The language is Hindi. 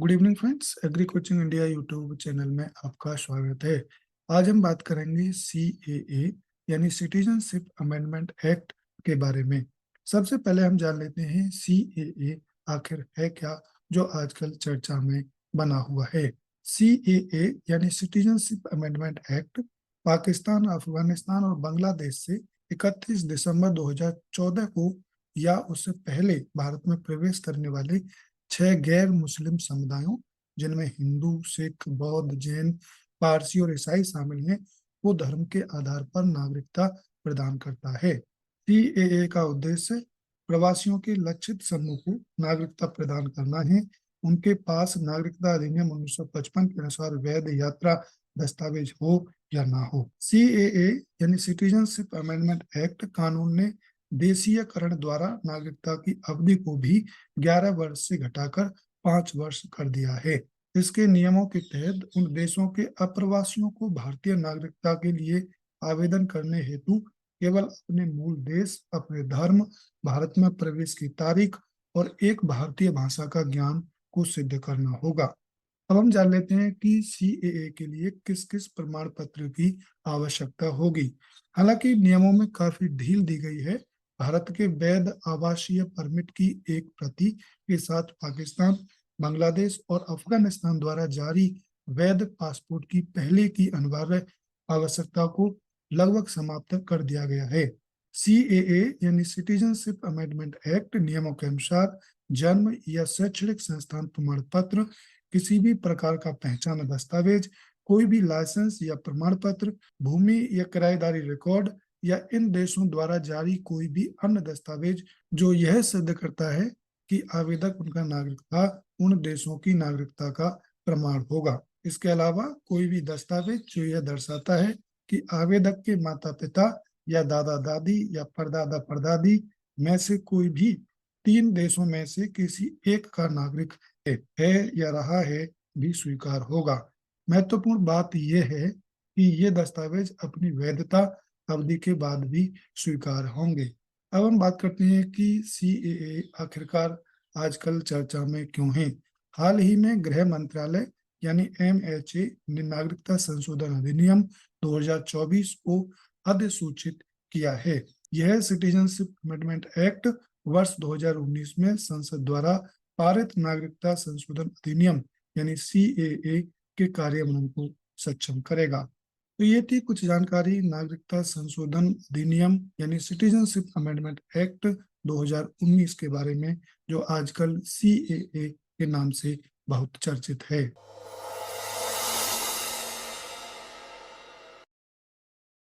Good evening friends, agree coaching India YouTube channel में आपका स्वागत है। आज हम बात करेंगे सीएए यानी सिटीजनशिप अमेंडमेंट एक्ट के बारे में। सबसे पहले हम जान लेते हैं सीएए आखिर है क्या, जो आजकल चर्चा में बना हुआ है। सीएए यानी citizenship amendment act Pakistan, Afghanistan और बांग्लादेश से 31 दिसंबर 2014 को या उससे पहले भारत में प्रवेश करने वाले 6 गैर मुस्लिम समुदायों, जिनमें हिंदू, सिख, बौद्ध, जैन, पारसी और ईसाई शामिल हैं, को धर्म के आधार पर नागरिकता प्रदान करता है। सीएए का उद्देश्य प्रवासियों के लक्षित समूह को नागरिकता प्रदान करना है। उनके पास नागरिकता अधिनियम 1955 के अनुसार वैध यात्रा दस्तावेज हो या ना हो। सीएए यानी सिटीजनशिप अमेंडमेंट एक्ट कानून ने देशीयकरण द्वारा नागरिकता की अवधि को भी 11 वर्ष से घटाकर 5 वर्ष कर दिया है। इसके नियमों के तहत उन देशों के अप्रवासियों को भारतीय नागरिकता के लिए आवेदन करने हेतु केवल अपने मूल देश, अपने धर्म, भारत में प्रवेश की तारीख और एक भारतीय भाषा का ज्ञान को सिद्ध करना होगा। अब हम जान लेते हैं कि सीएए के लिए किस किस प्रमाण पत्र की आवश्यकता होगी। हालांकि नियमों में काफी ढील दी गई है। भारत के वैध आवासीय परमिट की एक प्रति के साथ पाकिस्तान, बांग्लादेश और अफगानिस्तान द्वारा जारी वैध पासपोर्ट की पहले की अनिवार्य आवश्यकता को लगभग समाप्त कर दिया गया है। सीएए यानी सिटीजनशिप अमेंडमेंट एक्ट नियमों के अनुसार जन्म या शैक्षणिक संस्थान प्रमाण पत्र, किसी भी प्रकार का पहचान दस्तावेज, कोई भी लाइसेंस या प्रमाण पत्र, भूमि या किराएदारी रिकॉर्ड या इन देशों द्वारा जारी कोई भी अन्य दस्तावेज जो यह सिद्ध करता है कि आवेदक उनका नागरिक था, उन देशों की नागरिकता का प्रमाण होगा। इसके अलावा कोई भी दस्तावेज जो यह दर्शाता है कि आवेदक के माता पिता या दादा दादी या परदादा परदादी में से कोई भी 3 देशों में से किसी एक का नागरिक है या रहा है भी स्वीकार होगा। महत्वपूर्ण बात यह है कि ये दस्तावेज अपनी वैधता अवधि के बाद भी स्वीकार होंगे। अब हम बात करते हैं कि सीएए आखिरकार आजकल चर्चा में क्यों है। हाल ही में गृह मंत्रालय यानी एमएचए ने नागरिकता संशोधन अधिनियम 2024 को अधिसूचित किया है। यह सिटीजनशिप अमेंडमेंट एक्ट वर्ष 2019 में संसद द्वारा पारित नागरिकता संशोधन अधिनियम यानी सीएए के कार्यान्वयन को सक्षम करेगा। तो ये थी कुछ जानकारी नागरिकता संशोधन अधिनियम यानी सिटीजनशिप अमेंडमेंट एक्ट 2019 के बारे में, जो आजकल सीएए के नाम से बहुत चर्चित है।